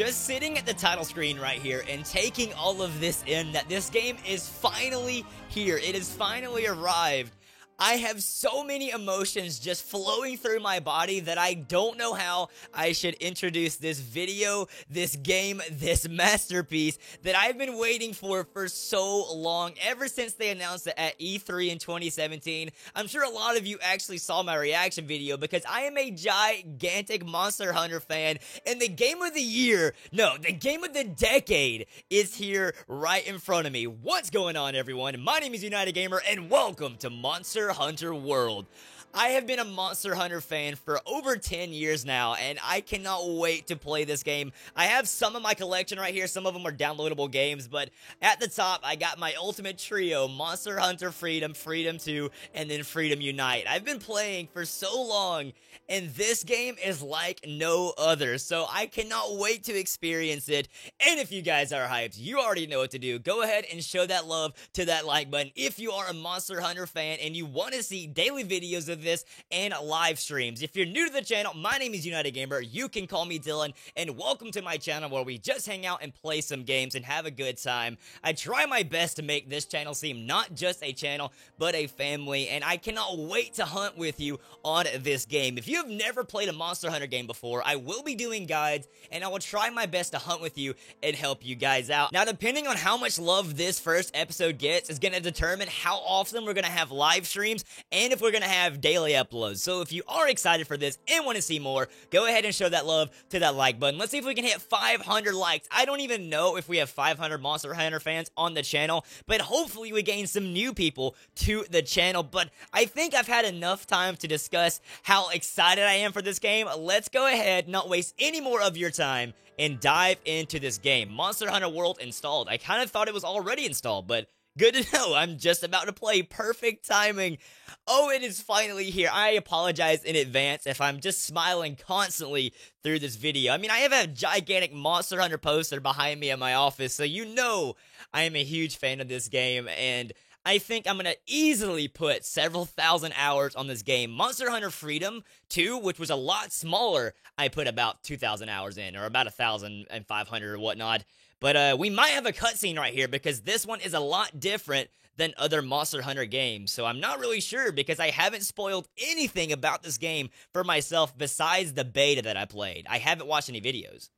just sitting at the title screen right here and taking all of this in, that this game is finally here. It has finally arrived. I have so many emotions just flowing through my body that I don't know how I should introduce this video, this game, this masterpiece that I've been waiting for so long, ever since they announced it at E3 in 2017. I'm sure a lot of you actually saw my reaction video because I am a gigantic Monster Hunter fan, and the game of the year, no, the game of the decade is here right in front of me. What's going on, everyone? My name is United Gamer, and welcome to Monster Hunter World. I have been a Monster Hunter fan for over 10 years now, and I cannot wait to play this game. I have some of my collection right here. Some of them are downloadable games, but at the top, I got my ultimate trio, Monster Hunter Freedom, Freedom 2, and then Freedom Unite. I've been playing for so long, and this game is like no other, so I cannot wait to experience it. And if you guys are hyped, you already know what to do. Go ahead and show that love to that like button if you are a Monster Hunter fan and you want to see daily videos of this and live streams. If you're new to the channel, my name is United Gamer. You can call me Dylan, and welcome to my channel where we just hang out and play some games and have a good time. I try my best to make this channel seem not just a channel, but a family, and I cannot wait to hunt with you on this game. If you have never played a Monster Hunter game before, I will be doing guides, and I will try my best to hunt with you and help you guys out. Now, depending on how much love this first episode gets is going to determine how often we're going to have live streams and if we're going to have daily uploads. So if you are excited for this and want to see more, go ahead and show that love to that like button. Let's see if we can hit 500 likes. I don't even know if we have 500 Monster Hunter fans on the channel, but hopefully we gain some new people to the channel. But I think I've had enough time to discuss how excited I am for this game. Let's go ahead, not waste any more of your time, and dive into this game. Monster Hunter World installed. I kind of thought it was already installed, but good to know. I'm just about to play. Perfect timing. Oh, it is finally here. I apologize in advance if I'm just smiling constantly through this video. I mean, I have a gigantic Monster Hunter poster behind me in my office, so you know I am a huge fan of this game, and I think I'm going to easily put several thousand hours on this game. Monster Hunter Freedom 2, which was a lot smaller, I put about 2,000 hours in, or about 1,500 or whatnot. But we might have a cutscene right here because this one is a lot different than other Monster Hunter games. So I'm not really sure because I haven't spoiled anything about this game for myself besides the beta that I played. I haven't watched any videos.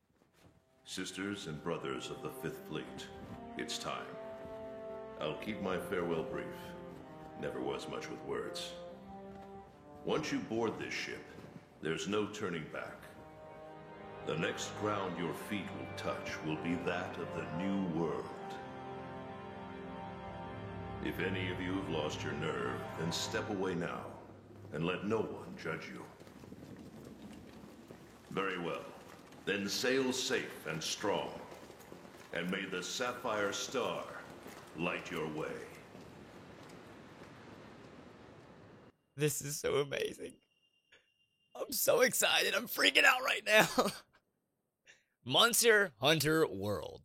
Sisters and brothers of the Fifth Fleet, it's time. I'll keep my farewell brief. Never was much with words. Once you board this ship, there's no turning back. The next ground your feet will touch will be that of the new world. If any of you have lost your nerve, then step away now, and let no one judge you. Very well. Then sail safe and strong, and may the Sapphire Star light your way. This is so amazing. I'm so excited. I'm freaking out right now. Monster Hunter World.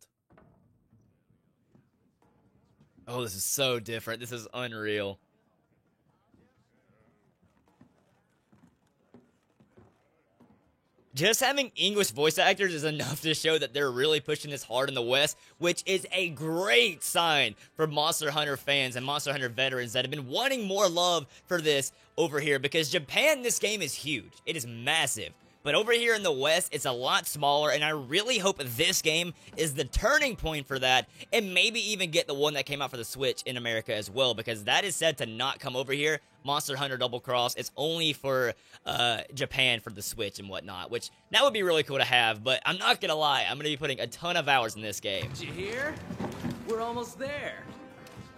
Oh, this is so different. This is unreal. Just having English voice actors is enough to show that they're really pushing this hard in the West, which is a great sign for Monster Hunter fans and Monster Hunter veterans that have been wanting more love for this over here, because Japan, this game is huge. It is massive. But over here in the West, it's a lot smaller, and I really hope this game is the turning point for that, and maybe even get the one that came out for the Switch in America as well, because that is said to not come over here. Monster Hunter Double Cross, it's only for Japan for the Switch and whatnot, which that would be really cool to have, but I'm not gonna lie, I'm gonna be putting a ton of hours in this game. Did you hear? We're almost there.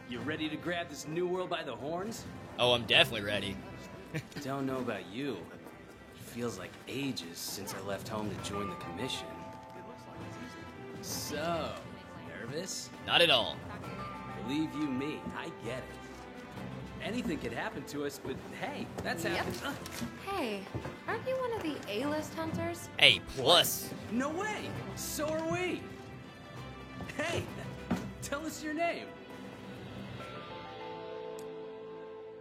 You ready to grab this new world by the horns? Oh, I'm definitely ready. Don't know about you. Feels like ages since I left home to join the commission. So, nervous? Not at all. Believe you me, I get it. Anything could happen to us, but hey, that's happened. Hey, aren't you one of the A-list hunters? A plus. No way! So are we! Hey, tell us your name.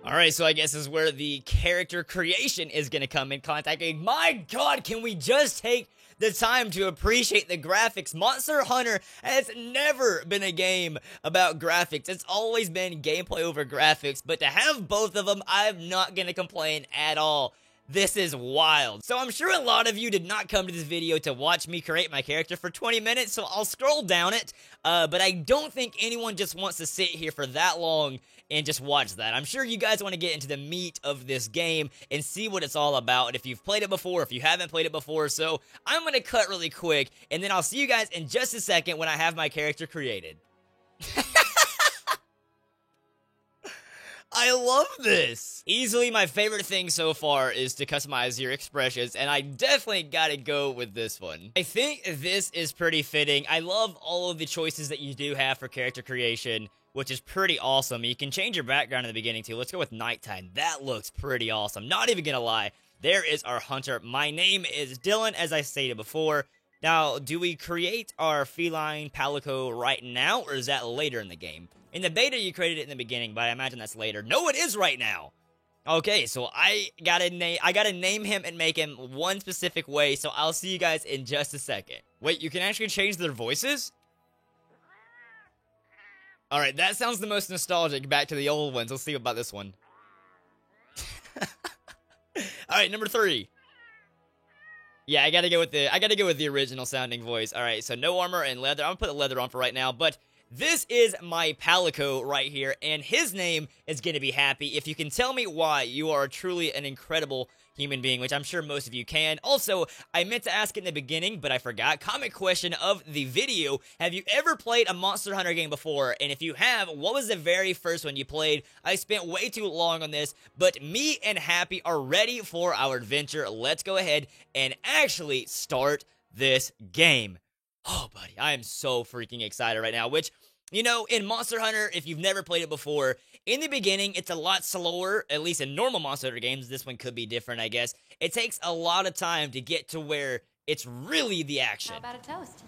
Alright, so I guess this is where the character creation is going to come in contact. My god, can we just take the time to appreciate the graphics? Monster Hunter has never been a game about graphics. It's always been gameplay over graphics, but to have both of them, I'm not going to complain at all. This is wild. So I'm sure a lot of you did not come to this video to watch me create my character for 20 minutes, so I'll scroll down it, but I don't think anyone just wants to sit here for that long and just watch that. I'm sure you guys want to get into the meat of this game and see what it's all about, if you've played it before, if you haven't played it before, so I'm going to cut really quick, and then I'll see you guys in just a second when I have my character created. I love this! Easily my favorite thing so far is to customize your expressions, and I definitely gotta go with this one. I think this is pretty fitting. I love all of the choices that you do have for character creation, which is pretty awesome. You can change your background in the beginning too. Let's go with nighttime. That looks pretty awesome. Not even gonna lie. There is our hunter. My name is Dylan, as I stated before. Now, do we create our feline palico right now, or is that later in the game? In the beta, you created it in the beginning, but I imagine that's later. No, it is right now! Okay, so I gotta name him and make him one specific way, so I'll see you guys in just a second. Wait, you can actually change their voices? Alright, that sounds the most nostalgic back to the old ones. Let's see about this one. Alright, number 3. Yeah, I gotta go with the original sounding voice. Alright, so no armor and leather. I'm gonna put the leather on for right now, but this is my Palico right here, and his name is going to be Happy. If you can tell me why, you are truly an incredible human being, which I'm sure most of you can. Also, I meant to ask in the beginning, but I forgot. Comment question of the video. Have you ever played a Monster Hunter game before? And if you have, what was the very first one you played? I spent way too long on this, but me and Happy are ready for our adventure. Let's go ahead and actually start this game. Oh, buddy, I am so freaking excited right now, which, you know, in Monster Hunter, if you've never played it before, in the beginning, it's a lot slower, at least in normal Monster Hunter games. This one could be different, I guess. It takes a lot of time to get to where it's really the action. How about a toast?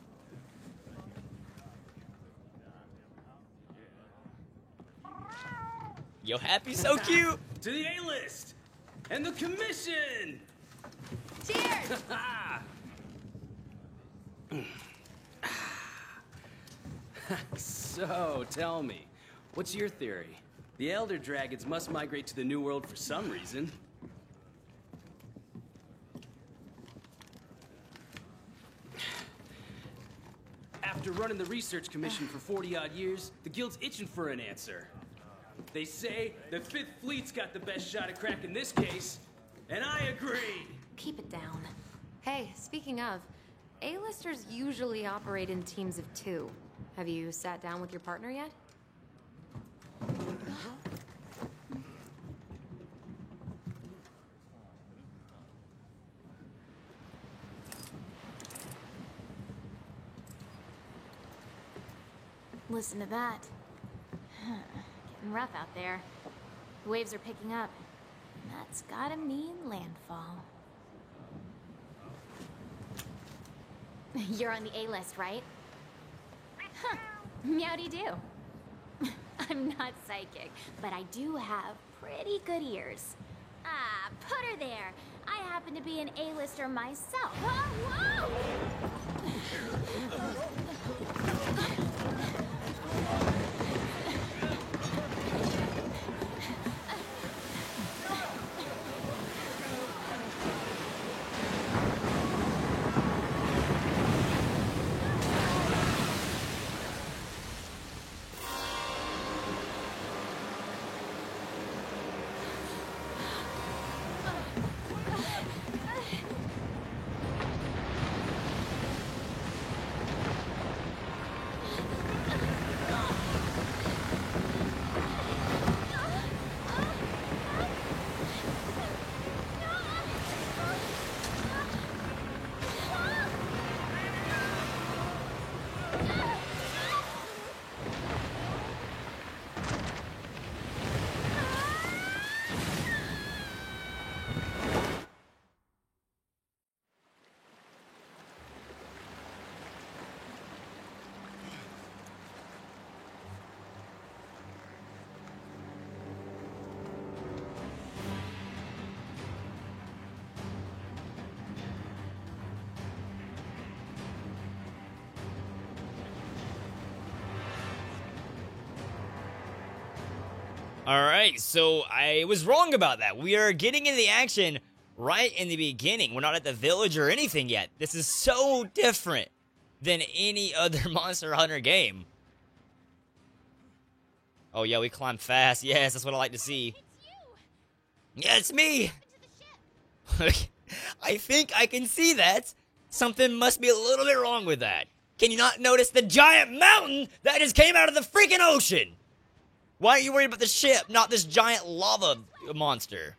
Yo, Happy's so cute! To the A-list! And the commission! Cheers! So, tell me, what's your theory? The Elder Dragons must migrate to the New World for some reason. After running the research commission for 40-odd years, the Guild's itching for an answer. They say the Fifth Fleet's got the best shot at cracking this case, and I agree! Keep it down. Hey, speaking of, A-listers usually operate in teams of 2. Have you sat down with your partner yet? Listen to that. Getting rough out there. The waves are picking up. That's gotta mean landfall. You're on the A-list, right? Huh. Meowdy-do. I'm not psychic, but I do have pretty good ears. Ah, put her there. I happen to be an A-lister myself. Oh, whoa! Alright, so I was wrong about that. We are getting into the action right in the beginning. We're not at the village or anything yet. This is so different than any other Monster Hunter game. Oh yeah, we climb fast. Yes, that's what I like to see. Yeah, it's me! I think I can see that. Something must be a little bit wrong with that. Can you not notice the giant mountain that just came out of the freaking ocean? Why are you worried about the ship, not this giant lava monster?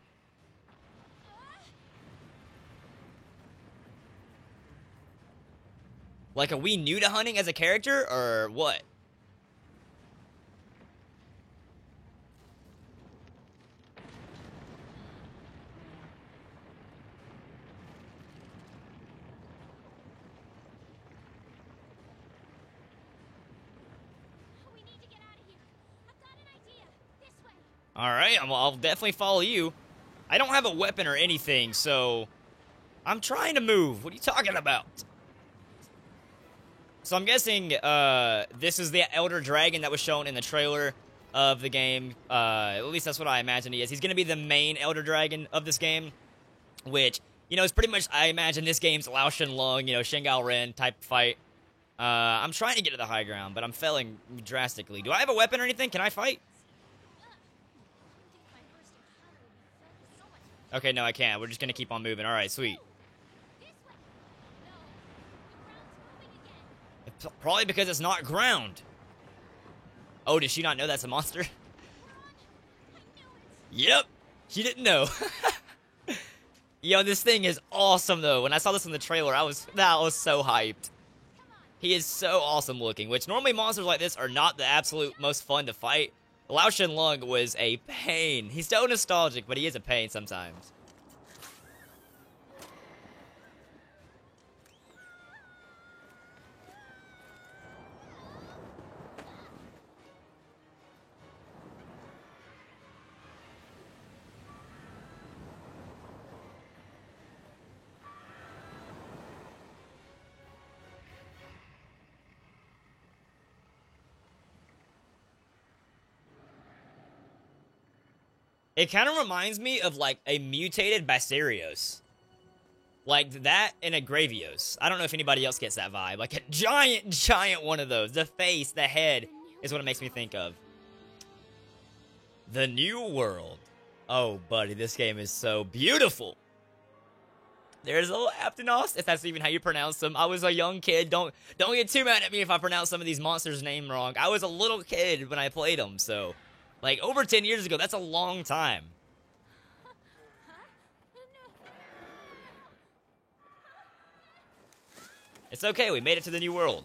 Like, are we new to hunting as a character, or what? We need to get out of here. I've got an idea. This way. Alright, I'll definitely follow you. I don't have a weapon or anything, so I'm trying to move. What are you talking about? So I'm guessing this is the Elder Dragon that was shown in the trailer of the game. At least that's what I imagine he is. He's going to be the main Elder Dragon of this game, which, you know, is pretty much, I imagine, this game's Lao Shenlong, you know, Shingal Ren type fight. I'm trying to get to the high ground, but I'm failing drastically. Do I have a weapon or anything? Can I fight? Okay, no, I can't. We're just going to keep on moving. All right, sweet. Probably because it's not ground. Oh, did she not know that's a monster? Yep, she didn't know. Yo, this thing is awesome, though. When I saw this in the trailer, that was so hyped. He is so awesome looking, which normally monsters like this are not the absolute most fun to fight. Lao Shenlong was a pain. He's so nostalgic, but he is a pain sometimes. It kind of reminds me of, like, a mutated Basarios. Like that and a Gravios. I don't know if anybody else gets that vibe. Like a giant one of those. The face, the head is what it makes me think of. The New World. Oh, buddy, this game is so beautiful. There's a little Aptonos, if that's even how you pronounce them. I was a young kid. Don't get too mad at me if I pronounce some of these monsters' name wrong. I was a little kid when I played them, so... Like, over 10 years ago, that's a long time. It's okay, we made it to the New World.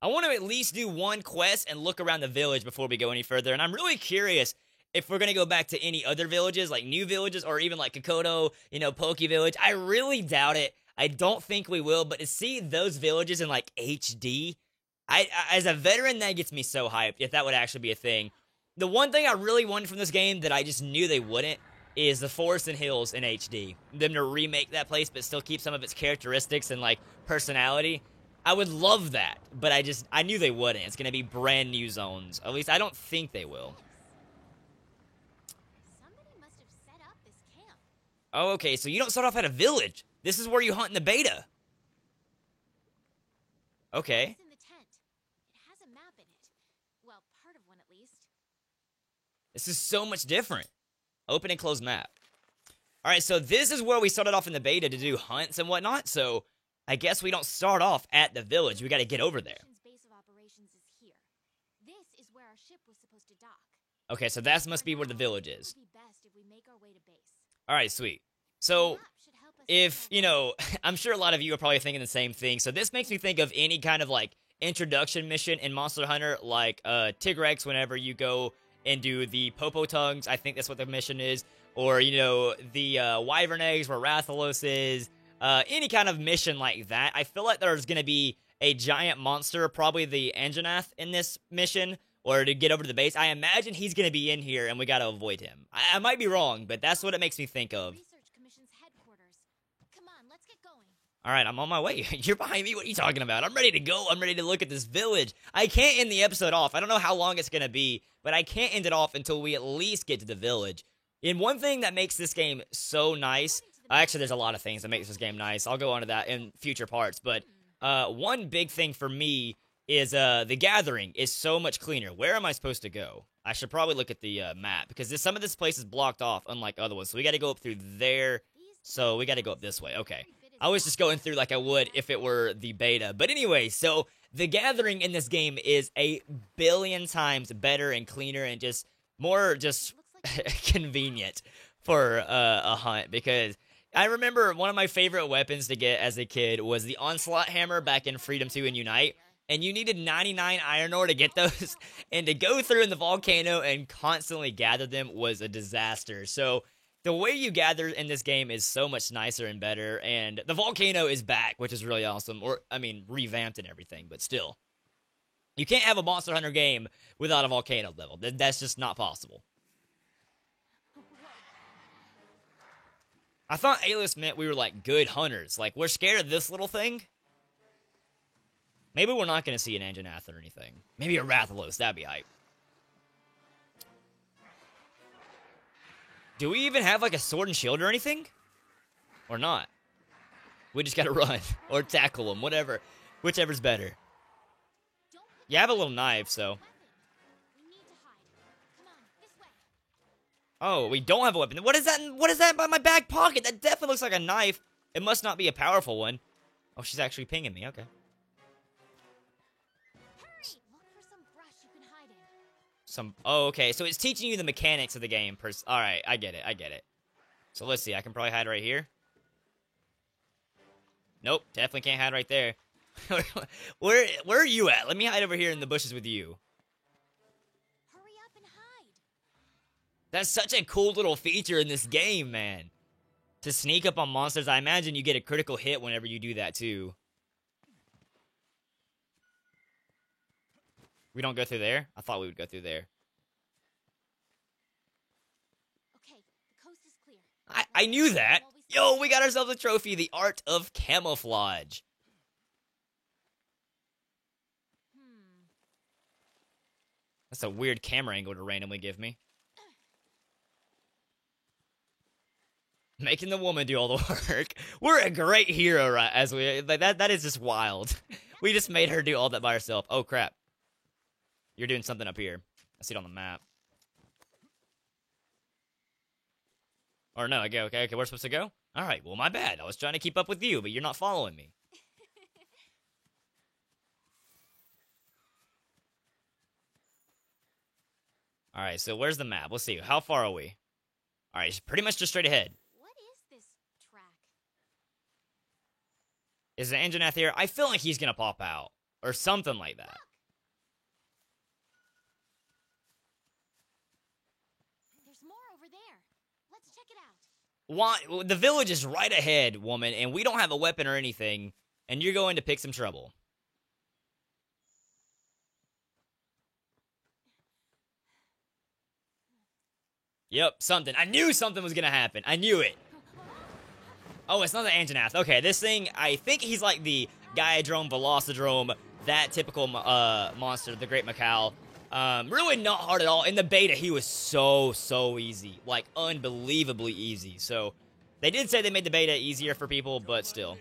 I want to at least do one quest and look around the village before we go any further, and I'm really curious if we're going to go back to any other villages, like new villages, or even like Kokoto, you know, Poke Village. I really doubt it. I don't think we will, but to see those villages in, like, HD... as a veteran, that gets me so hyped, if that would actually be a thing. The one thing I really wanted from this game that I just knew they wouldn't is the forests and hills in HD. Them to remake that place, but still keep some of its characteristics and, like, personality. I would love that, but I knew they wouldn't. It's gonna be brand new zones. At least I don't think they will. Somebody must have set up this camp. Oh, okay, so you don't start off at a village. This is where you hunt in the beta. Okay. This is so much different. Open and close map. Alright, so this is where we started off in the beta to do hunts and whatnot, so I guess we don't start off at the village. We gotta get over there. Base of operations is here. This is where our ship was supposed to dock. Okay, so that must be where the village is. It would be best if we make our way to base. Alright, sweet. So, if, you know, I'm sure a lot of you are probably thinking the same thing, so this makes me think of any kind of, like, introduction mission in Monster Hunter, like, Tigrex, whenever you go and do the Popo Tongues, I think that's what the mission is, or, you know, the Wyvern Eggs where Rathalos is, any kind of mission like that. I feel like there's going to be a giant monster, probably the Anjanath in this mission, or to get over to the base. I imagine he's going to be in here, and we got to avoid him. I might be wrong, but that's what it makes me think of. Research Commission's headquarters. Come on, let's get going. All right, I'm on my way. You're behind me. What are you talking about? I'm ready to go. I'm ready to look at this village. I can't end the episode off. I don't know how long it's going to be, but I can't end it off until we at least get to the village. And one thing that makes this game so nice, actually there's a lot of things that makes this game nice. I'll go on to that in future parts, but one big thing for me is the gathering is so much cleaner. Where am I supposed to go? I should probably look at the map, because some of this place is blocked off, unlike other ones. So we got to go up through there, so we got to go up this way. Okay. I was just going through like I would if it were the beta. But anyway, so the gathering in this game is a billion times better and cleaner and just more convenient for a hunt, because I remember one of my favorite weapons to get as a kid was the Onslaught Hammer back in Freedom 2 and Unite, and you needed 99 iron ore to get those, and to go through in the volcano and constantly gather them was a disaster. So the way you gather in this game is so much nicer and better, and the volcano is back, which is really awesome, or, I mean, revamped and everything, but still. You can't have a Monster Hunter game without a volcano level. That's just not possible. I thought A-list meant we were, like, good hunters. Like, we're scared of this little thing? Maybe we're not going to see an Anjanath or anything. Maybe a Rathalos, that'd be hype. Do we even have, like, a sword and shield or anything? Or not? We just gotta run. Or tackle them, whatever. Whichever's better. You have a little knife, so. Oh, we don't have a weapon. What is that? What is that by my back pocket? That definitely looks like a knife. It must not be a powerful one. Oh, she's actually pinging me. Okay. Oh, okay. So it's teaching you the mechanics of the game. All right, I get it. I get it. So let's see. I can probably hide right here. Nope, definitely can't hide right there. Where are you at? Let me hide over here in the bushes with you. Hurry up and hide. That's such a cool little feature in this game, man. To sneak up on monsters. I imagine you get a critical hit whenever you do that, too. We don't go through there? I thought we would go through there. Okay, the coast is clear. I knew that. Yo, we got ourselves a trophy, the Art of Camouflage. That's a weird camera angle to randomly give me. Making the woman do all the work. We're a great hero, right? As we like that is just wild. We just made her do all that by herself. Oh crap. You're doing something up here. I see it on the map. Or no, okay, we're supposed to go? Alright, well, my bad. I was trying to keep up with you, but you're not following me. Alright, so where's the map? Let's see. How far are we? Alright, it's pretty much just straight ahead. What is this track? Is the Anjanath here? I feel like he's gonna pop out. Or something like that. Why? The village is right ahead, woman, and we don't have a weapon or anything, and you're going to pick some trouble. Yep, something. I knew something was gonna happen. I knew it. Oh, it's not the Anjanath. Okay, this thing, I think he's like the Gaiadrome, Velocidrome, that typical monster, the Great Macau. Really not hard at all. In the beta, he was so easy. Like, unbelievably easy. So, they did say they made the beta easier for people, but still.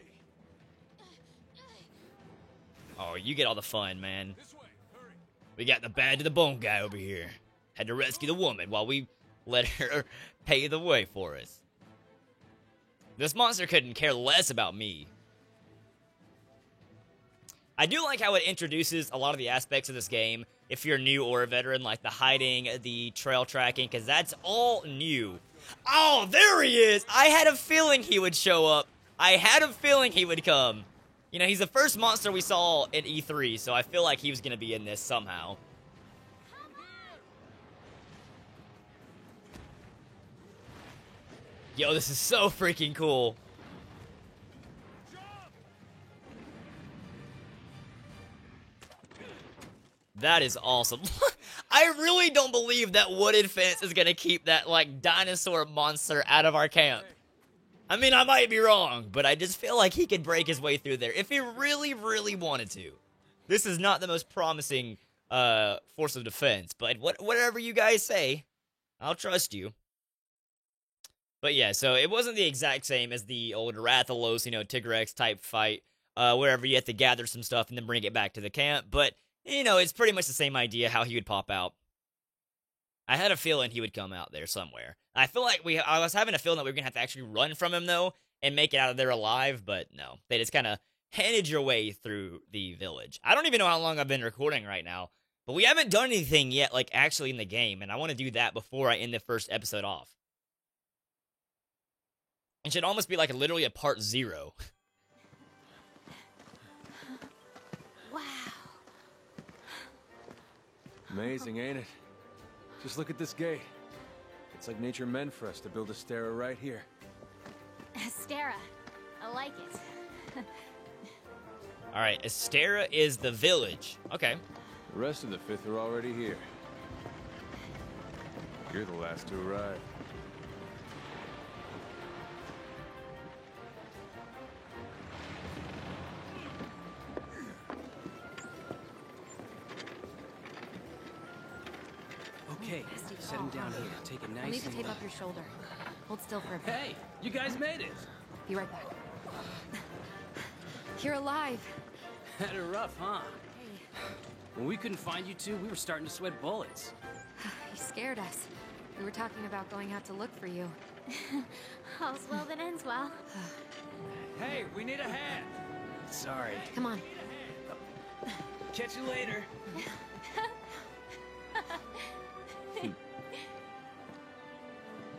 Oh, you get all the fun, man. We got the bad to the bone guy over here. Had to rescue the woman while we let her pay the way for us. This monster couldn't care less about me. I do like how it introduces a lot of the aspects of this game, if you're new or a veteran, like the hiding, the trail tracking, because that's all new. Oh, there he is! I had a feeling he would show up. I had a feeling he would come. You know, he's the first monster we saw at E3, so I feel like he was going to be in this somehow. Yo, this is so freaking cool. That is awesome. I really don't believe that wooded fence is gonna keep that, like, dinosaur monster out of our camp. I mean, I might be wrong, but I just feel like he could break his way through there if he really, really wanted to. This is not the most promising force of defense, but whatever you guys say, I'll trust you. But yeah, so it wasn't the exact same as the old Rathalos, Tigrex type fight, wherever you have to gather some stuff and then bring it back to the camp, but, it's pretty much the same idea how he would pop out. I had a feeling he would come out there somewhere. I feel like I was having a feeling that we were going to have to actually run from him, though, and make it out of there alive, but no. They just kind of handed your way through the village. I don't even know how long I've been recording right now, but we haven't done anything yet, like, actually in the game, and I want to do that before I end the first episode off. It should almost be like literally a part 0. Wow. Amazing, ain't it? Just look at this gate. It's like nature meant for us to build Astera right here. Astera. I like it. Alright, Astera is the village. Okay. The rest of the 5th are already here. You're the last to arrive. Okay, set him down here. Take it I'll nice need to and tape low. up your shoulder. Hold still for a bit. Hey, you guys made it. Be right back. You're alive. Had it rough, huh? Hey, When we couldn't find you two, we were starting to sweat bullets. you scared us. We were talking about going out to look for you. All's well that ends well. Hey, we need a hand. Sorry. Come on. Catch you later.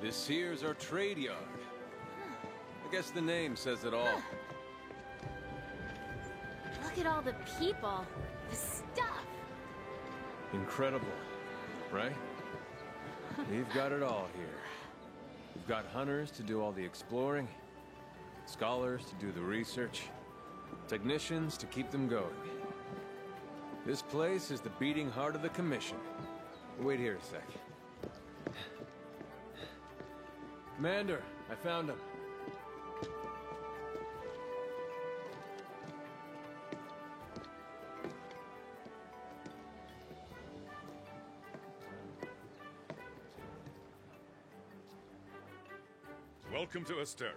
This here's our trade yard. I guess the name says it all. Look at all the people. The stuff. Incredible, right? We've got it all here. We've got hunters to do all the exploring, scholars to do the research, technicians to keep them going. This place is the beating heart of the Commission. Wait here a sec. Commander, I found him. Welcome to Astera.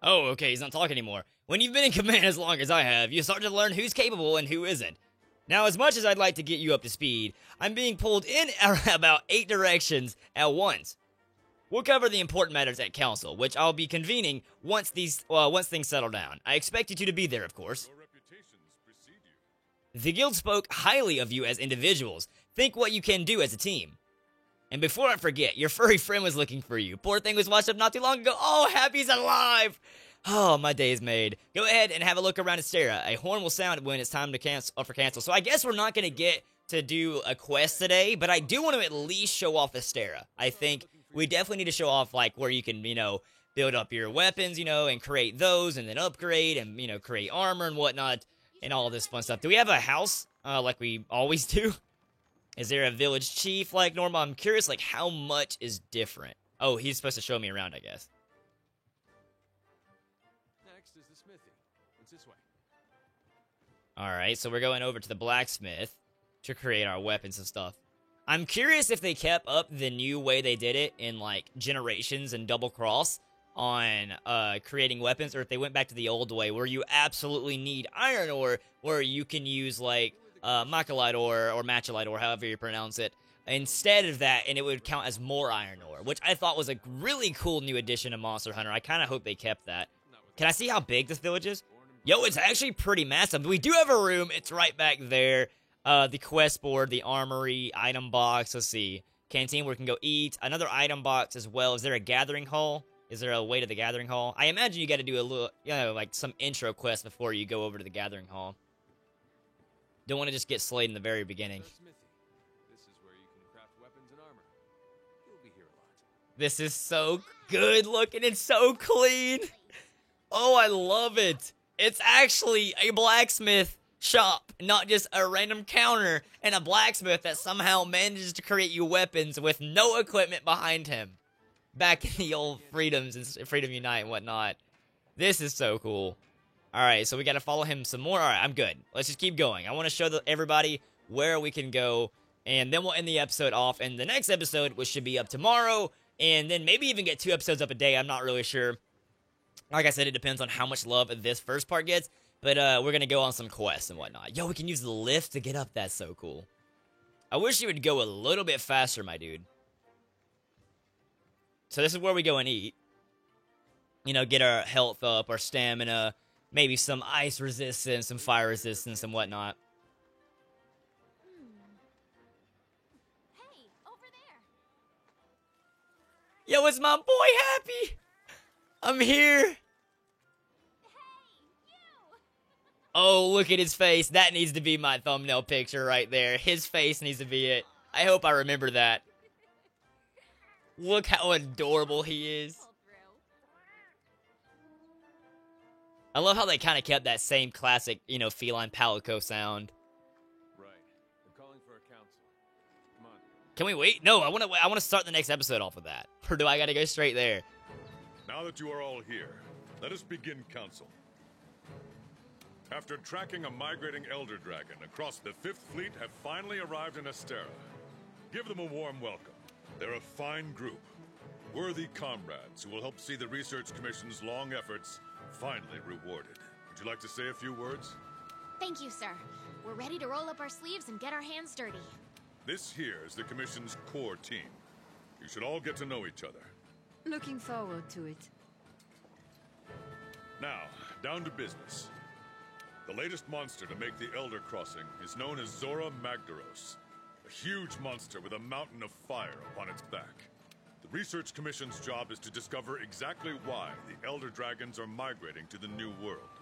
Oh, okay, he's not talking anymore. When you've been in command as long as I have, you start to learn who's capable and who isn't. Now, as much as I'd like to get you up to speed, I'm being pulled in about 8 directions at once. We'll cover the important matters at council, which I'll be convening once things settle down. I expect you two to be there, of course. Your reputations precede you. The guild spoke highly of you as individuals. Think what you can do as a team. And before I forget, your furry friend was looking for you. Poor thing was washed up not too long ago. Oh, Happy's alive! Oh, my day is made. Go ahead and have a look around Astera. A horn will sound when it's time to cancel. So I guess we're not going to get to do a quest today, but I do want to at least show off Astera. I think we definitely need to show off, like, where you can, build up your weapons, and create those, and then upgrade, and, create armor and whatnot, and all this fun stuff. Do we have a house, like we always do? Is there a village chief like normal? I'm curious, like, how much is different? Oh, he's supposed to show me around, I guess. Next is the smithy. It's this way. Alright, so we're going over to the blacksmith to create our weapons and stuff. I'm curious if they kept up the new way they did it in, like, Generations and Double Cross on creating weapons, or if they went back to the old way where you absolutely need iron ore, where you can use, like, Machalite ore or Machalite ore, however you pronounce it, instead of that, and it would count as more iron ore, which I thought was a really cool new addition to Monster Hunter. I kind of hope they kept that. Can I see how big this village is? Yo, it's actually pretty massive. We do have a room. It's right back there. The quest board, the armory, item box. Let's see. Canteen where we can go eat. Another item box as well. Is there a gathering hall? Is there a way to the gathering hall? I imagine you got to do a little, like some intro quest before you go over to the gathering hall. Don't want to just get slayed in the very beginning. The smithy. This is where you can craft weapons and armor. You'll be here a lot. This is so good looking. It's so clean. Oh, I love it. It's actually a blacksmith shop, not just a random counter and a blacksmith that somehow manages to create you weapons with no equipment behind him. Back in the old Freedoms and Freedom Unite and whatnot. This is so cool. Alright, so we gotta follow him some more. Alright, I'm good. Let's just keep going. I want to show everybody where we can go, and then we'll end the episode off. And the next episode, which should be up tomorrow, and then maybe even get 2 episodes up a day. I'm not really sure. Like I said, it depends on how much love this first part gets. But we're gonna go on some quests and whatnot. Yo, we can use the lift to get up. That's so cool. I wish you would go a little bit faster, my dude. So this is where we go and eat. You know, get our health up, our stamina, maybe some ice resistance, some fire resistance, and whatnot. Hey, over there. Yo, is my boy happy? I'm here. Hey, you. Oh, look at his face. That needs to be my thumbnail picture right there. His face needs to be it. I hope I remember that. Look how adorable he is. Pull through. I love how they kind of kept that same classic, you know, feline palico sound. Right. They're calling for a council. Come on. Can we wait? No, I want to start the next episode off of that. Or do I got to go straight there? Now that you are all here, let us begin council. After tracking a migrating Elder Dragon across the Fifth Fleet have finally arrived in Astera. Give them a warm welcome. They're a fine group. Worthy comrades who will help see the Research Commission's long efforts finally rewarded. Would you like to say a few words? Thank you, sir. We're ready to roll up our sleeves and get our hands dirty. This here is the Commission's core team. You should all get to know each other. Looking forward to it. Now, down to business. The latest monster to make the Elder Crossing is known as Zora Magdaros. A huge monster with a mountain of fire upon its back. The Research Commission's job is to discover exactly why the Elder Dragons are migrating to the New World.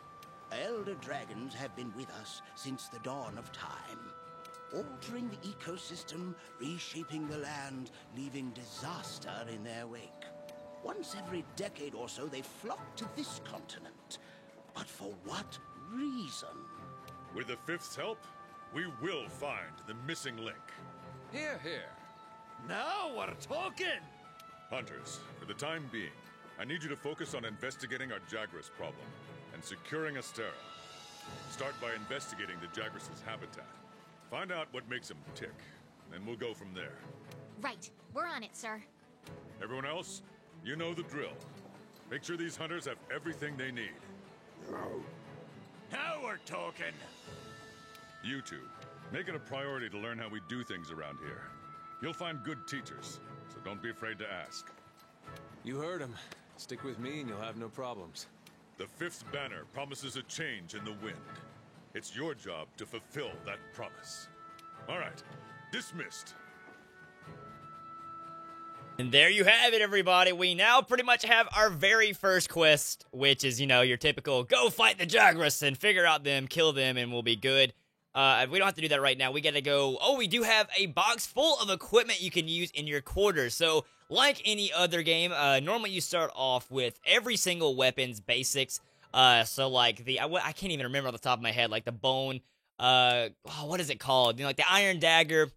Elder dragons have been with us since the dawn of time, altering the ecosystem, reshaping the land, leaving disaster in their wake. Once every decade or so, they flock to this continent. But for what reason? With the Fifth's help, we will find the missing link. Here, here. Now we're talking! Hunters, for the time being, I need you to focus on investigating our Jagras problem and securing Astera. Start by investigating the Jagras' habitat. Find out what makes them tick, and we'll go from there. Right. We're on it, sir. Everyone else, you know the drill. Make sure these hunters have everything they need. Now we're talking! You two, make it a priority to learn how we do things around here. You'll find good teachers, so don't be afraid to ask. You heard him. Stick with me and you'll have no problems. The Fifth's banner promises a change in the wind. It's your job to fulfill that promise. All right, dismissed. And there you have it, everybody. We now pretty much have our very first quest, which is, you know, your typical go fight the Jagras and figure out them, kill them, and we'll be good. We don't have to do that right now. We gotta go. Oh, we do have a box full of equipment you can use in your quarters. So, like any other game, normally you start off with every single weapon's basics. So like I can't even remember off the top of my head, like the bone, what is it called? You know, like the iron dagger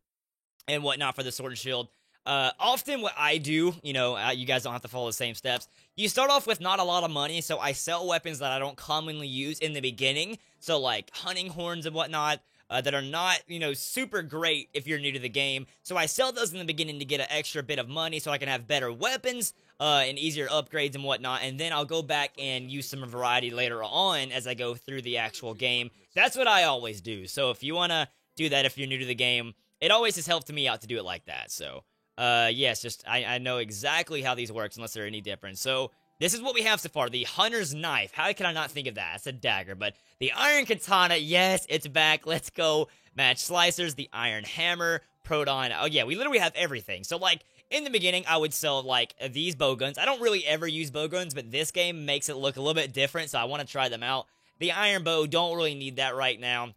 and whatnot for the sword and shield. Often what I do, you know, you guys don't have to follow the same steps. You start off with not a lot of money, so I sell weapons that I don't commonly use in the beginning. So like hunting horns and whatnot, that are not, you know, super great if you're new to the game. So I sell those in the beginning to get an extra bit of money so I can have better weapons, and easier upgrades and whatnot. And then I'll go back and use some variety later on as I go through the actual game. That's what I always do. So if you want to do that if you're new to the game, it always has helped me out to do it like that. So, yes, just I know exactly how these works unless they're any different. So this is what we have so far. The Hunter's Knife. How can I not think of that? It's a dagger. But the Iron Katana, yes, it's back. Let's go. Match Slicers, the Iron Hammer, Proton. Oh, yeah, we literally have everything. So, like, in the beginning, I would sell, like, these bowguns. I don't really ever use bowguns, but this game makes it look a little bit different, so I want to try them out. The Iron Bow, don't really need that right now.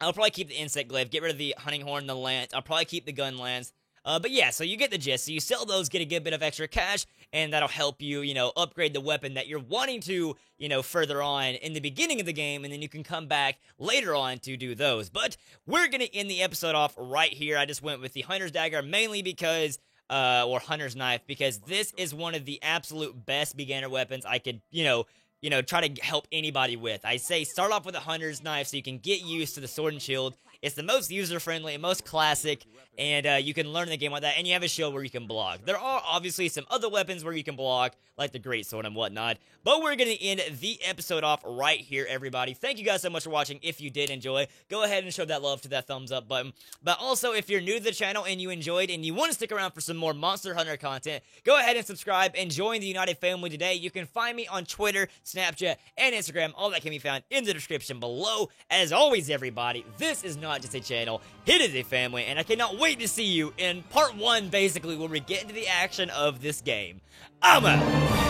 I'll probably keep the Insect Glaive, get rid of the Hunting Horn, the Lance. I'll probably keep the Gun Lance. But yeah, so you get the gist. So you sell those, get a good bit of extra cash, and that'll help you, upgrade the weapon that you're wanting to, further on in the beginning of the game, and then you can come back later on to do those. But we're gonna end the episode off right here. I just went with the Hunter's Dagger mainly because, or Hunter's Knife, because this is one of the absolute best beginner weapons I could, try to help anybody with. I say start off with a Hunter's Knife so you can get used to the Sword and Shield. It's the most user-friendly and most classic, and you can learn the game like that, and you have a shield where you can block. There are obviously some other weapons where you can block, like the Great Sword and whatnot, but we're going to end the episode off right here, everybody. Thank you guys so much for watching. If you did enjoy, go ahead and show that love to that thumbs up button. But also, if you're new to the channel and you enjoyed and you want to stick around for some more Monster Hunter content, go ahead and subscribe and join the United family today. You can find me on Twitter, Snapchat, and Instagram. All that can be found in the description below. As always, everybody, this is not just a channel, it is a family, and I cannot wait to see you in part 1, basically, where we get into the action of this game. I'm out!